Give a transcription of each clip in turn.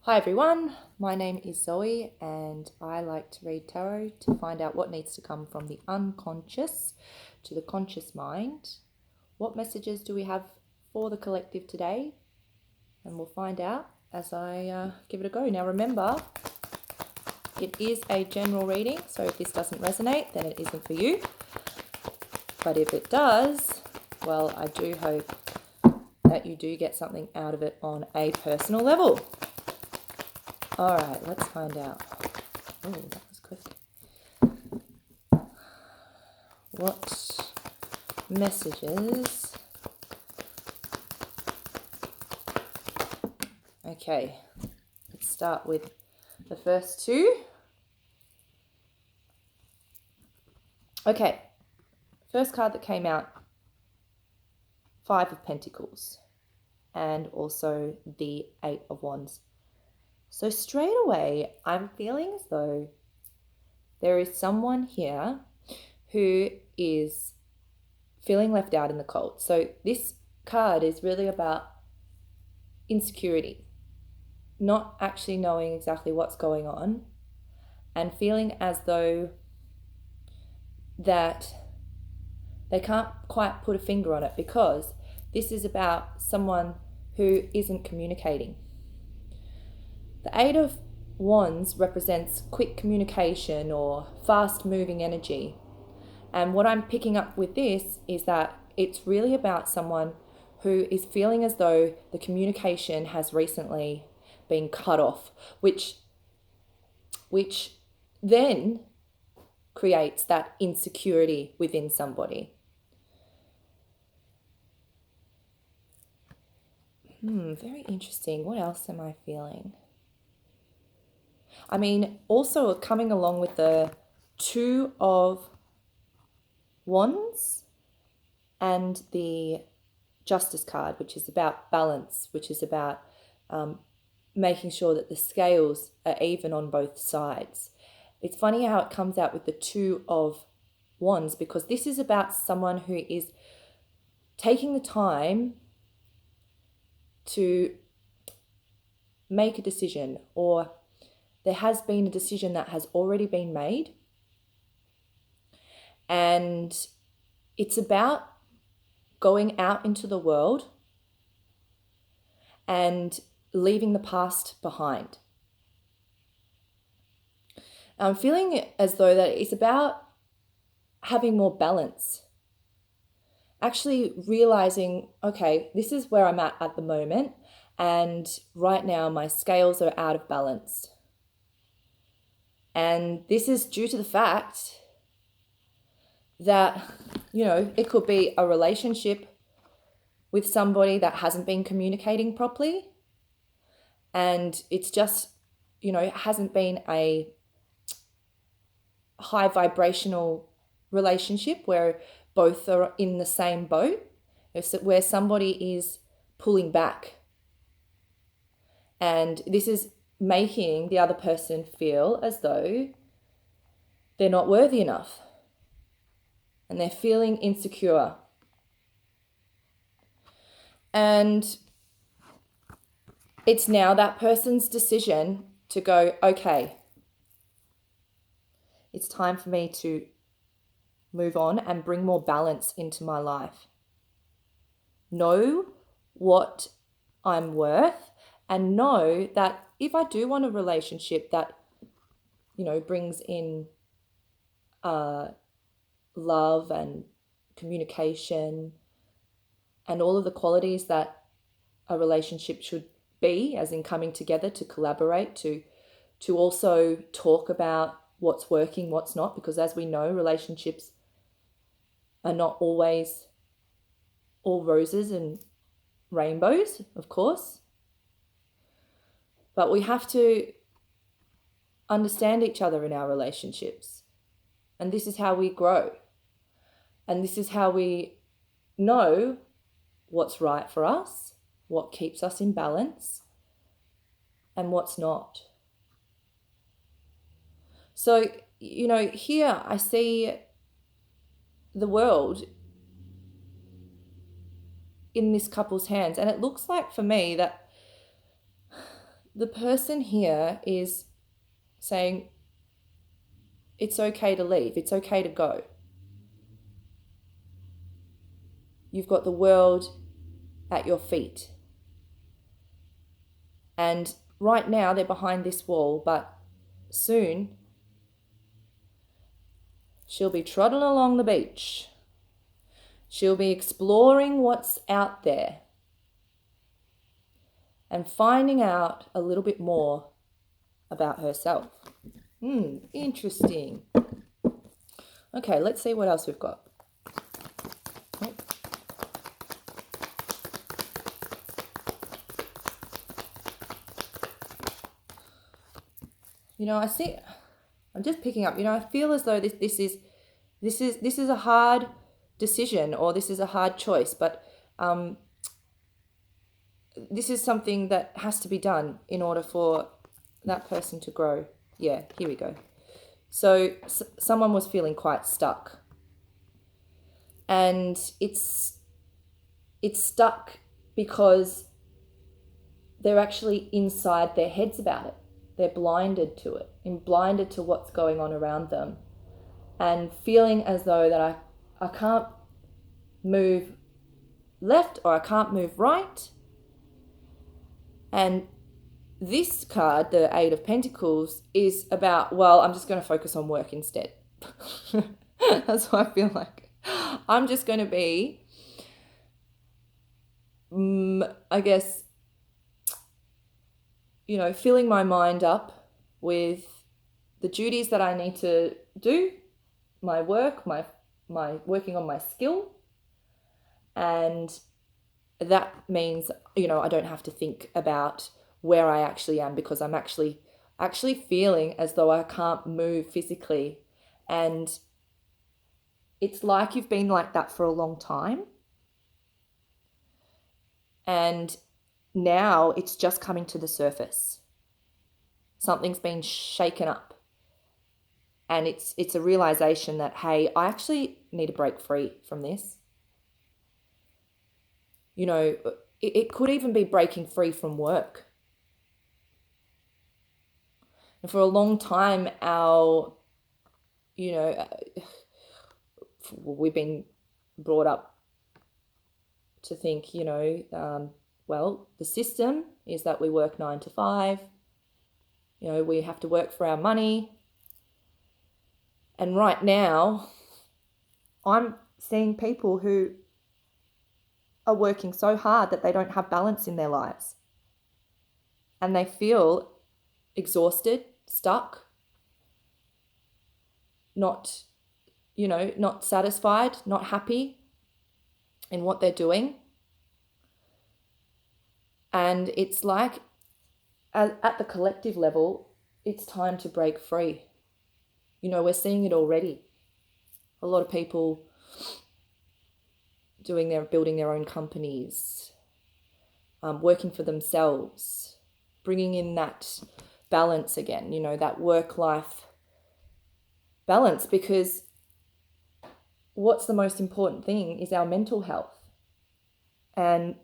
Hi everyone, my name is Zoe and I like to read tarot to find out what needs to come from the unconscious to the conscious mind. What messages do we have for the collective today? And we'll find out as I give it a go. Now remember, it is a general reading, so if this doesn't resonate, then it isn't for you. But if it does, well, I do hope that you do get something out of it on a personal level. All right, let's find out. Oh, that was quick. What messages? Okay, let's start with the first two. Okay, first card that came out, Five of Pentacles, and also the Eight of Wands. So straight away, I'm feeling as though there is someone here who is feeling left out in the cold. So this card is really about insecurity, not actually knowing exactly what's going on and feeling as though that they can't quite put a finger on it because this is about someone who isn't communicating. The Eight of Wands represents quick communication or fast-moving energy. And what I'm picking up with this is that it's really about someone who is feeling as though the communication has recently been cut off, which then creates that insecurity within somebody. Very interesting. What else am I feeling? I mean, also coming along with the Two of Wands and the Justice card, which is about balance, which is about making sure that the scales are even on both sides. It's funny how it comes out with the Two of Wands because this is about someone who is taking the time to make a decision, or there has been a decision that has already been made, and it's about going out into the world and leaving the past behind. I'm feeling as though that it's about having more balance, actually realizing, okay, this is where I'm at the moment, and right now my scales are out of balance. And this is due to the fact that, it could be a relationship with somebody that hasn't been communicating properly. And it's just, it hasn't been a high vibrational relationship where both are in the same boat, where somebody is pulling back. And this is making the other person feel as though they're not worthy enough. And they're feeling insecure. And it's now that person's decision to go, okay, it's time for me to move on and bring more balance into my life. Know what I'm worth and know that if I do want a relationship that, brings in love and communication and all of the qualities that a relationship should be, as in coming together to collaborate, to also talk about what's working, what's not, because as we know, relationships are not always all roses and rainbows, of course. But we have to understand each other in our relationships. And this is how we grow. And this is how we know what's right for us, what keeps us in balance, and what's not. So, here I see the world in this couple's hands. And it looks like for me that the person here is saying, it's okay to leave. It's okay to go. You've got the world at your feet. And right now they're behind this wall, but soon she'll be trotting along the beach. She'll be exploring what's out there and finding out a little bit more about herself. Interesting. Okay, let's see what else we've got. I'm just picking up, I feel as though this is a hard decision, or this is a hard choice, but this is something that has to be done in order for that person to grow. Yeah, here we go. So someone was feeling quite stuck, and it's stuck because they're actually inside their heads about it. They're blinded to it and blinded to what's going on around them, and feeling as though that I can't move left or I can't move right. And this card, the Eight of Pentacles, is about, well, I'm just going to focus on work instead. That's what I feel like. I'm just going to be, I guess, filling my mind up with the duties that I need to do, my work, my working on my skill. And that means, I don't have to think about where I actually am, because I'm actually feeling as though I can't move physically. And it's like you've been like that for a long time. And now it's just coming to the surface. Something's been shaken up. And it's a realization that, hey, I actually need to break free from this. It could even be breaking free from work. And for a long time, we've been brought up to think, well, the system is that we work 9 to 5. We have to work for our money. And right now, I'm seeing people who are working so hard that they don't have balance in their lives. And they feel exhausted, stuck, not satisfied, not happy in what they're doing. And it's like, at the collective level, it's time to break free. We're seeing it already. A lot of people building their own companies, working for themselves, bringing in that balance again, that work-life balance, because what's the most important thing is our mental health. And,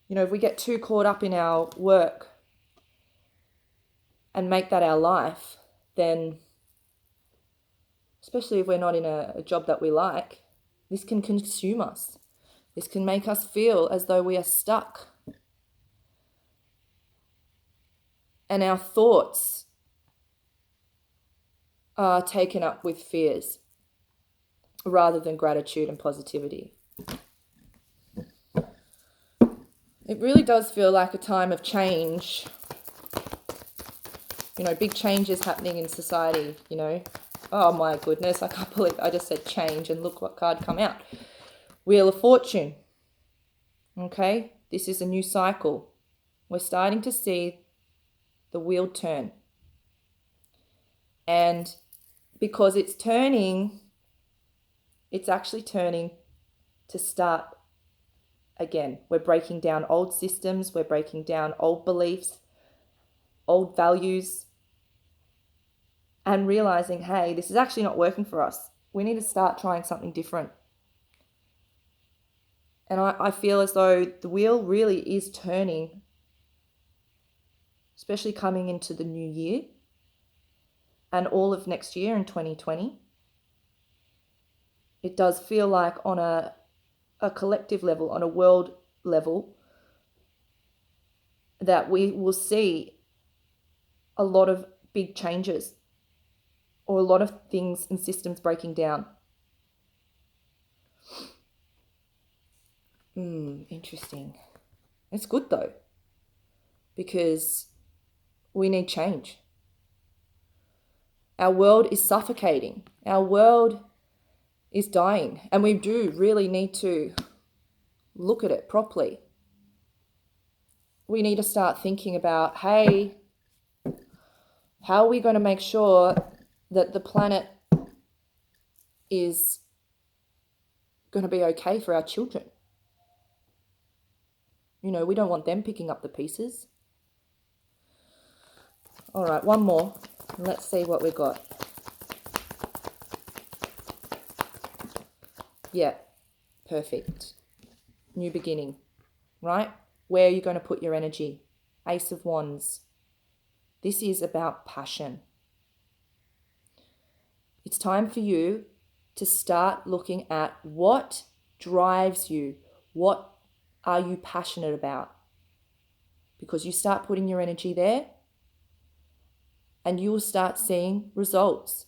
if we get too caught up in our work and make that our life, then, especially if we're not in a job that we like, this can consume us. This can make us feel as though we are stuck. And our thoughts are taken up with fears rather than gratitude and positivity. It really does feel like a time of change. Big changes happening in society, Oh my goodness, I can't believe I just said change, and look what card come out. Wheel of Fortune. Okay, this is a new cycle. We're starting to see the wheel turn. And because it's turning, it's actually turning to start again. We're breaking down old systems. We're breaking down old beliefs, old values, and realizing, hey, this is actually not working for us. We need to start trying something different. And I feel as though the wheel really is turning especially coming into the new year and all of next year in 2020. It does feel like on a collective level, on a world level, that we will see a lot of big changes or a lot of things and systems breaking down. Interesting. It's good though, because we need change. Our world is suffocating. Our world is dying, and we do really need to look at it properly. We need to start thinking about, hey, how are we going to make sure that the planet is going to be okay for our children? You know, we don't want them picking up the pieces. All right, one more. Let's see what we got. Yeah, perfect. New beginning, right? Where are you going to put your energy? Ace of Wands. This is about passion. It's time for you to start looking at what drives you. What are you passionate about? Because you start putting your energy there and you will start seeing results.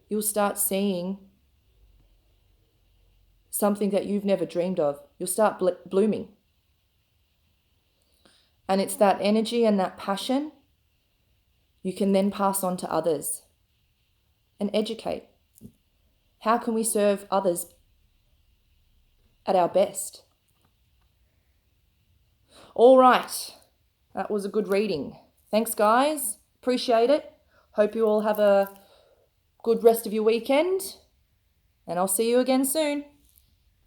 You'll start seeing something that you've never dreamed of. You'll start blooming. And it's that energy and that passion you can then pass on to others and educate. How can we serve others at our best? All right, that was a good reading. Thanks, guys. Appreciate it. Hope you all have a good rest of your weekend, and I'll see you again soon.